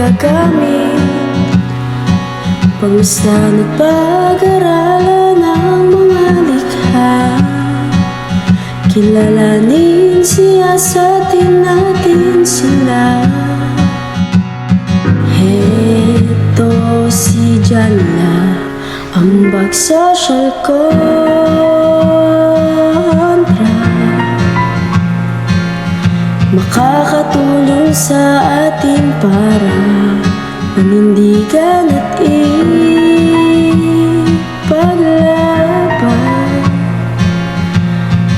gagamit, pagmasdan at pag-aralan ang mga likha. Kilalanin, siyasatin natin sila. Heto si Jalla, ang social kontra, makakatulong sa atin para panindigan at ipaglaban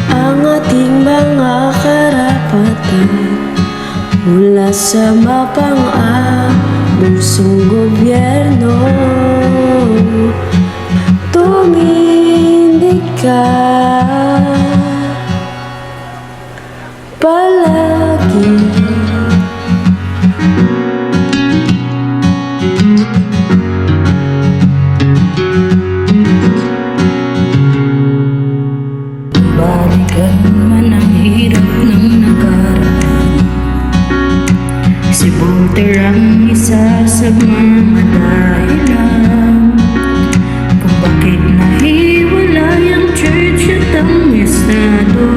ang ating mga karapatan mula sa mapang-abusong gobyerno. Tumindig ka palagi. Balikan man ang hirap ng nakaraan, si Voltaire ang isa sa mga dahilan kung bakit nahiwalay ang church at ang estado.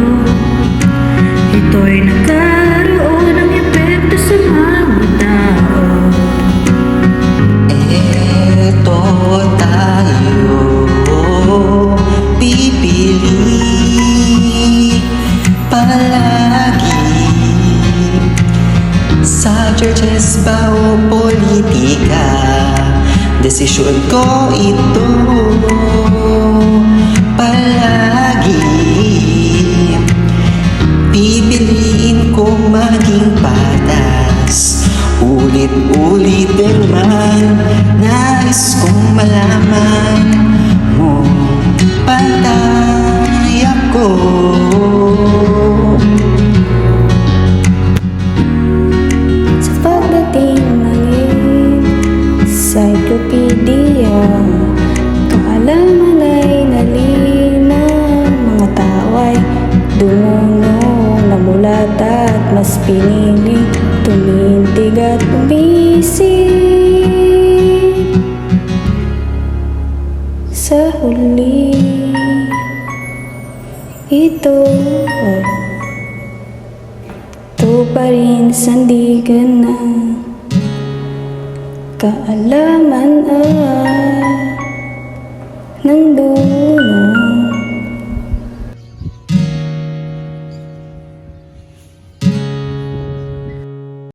Ito'y nagkaroon ng epekto sa mga tao. Eto tayo pipili palagi sa churches ba o politika. Desisyon ko ito palagi. Pipiliin kong maging patas, ulit-ulit din man. Nais kong malaman mo pantay ako. Sa pagdating ng encyclopedia, kaalaman ay nalinaw. Mga tao ay dumulong, namulat at mas pinili tumindig at umisip. Sa huli, ito pa rin sandigan na kaalaman at ng dulo.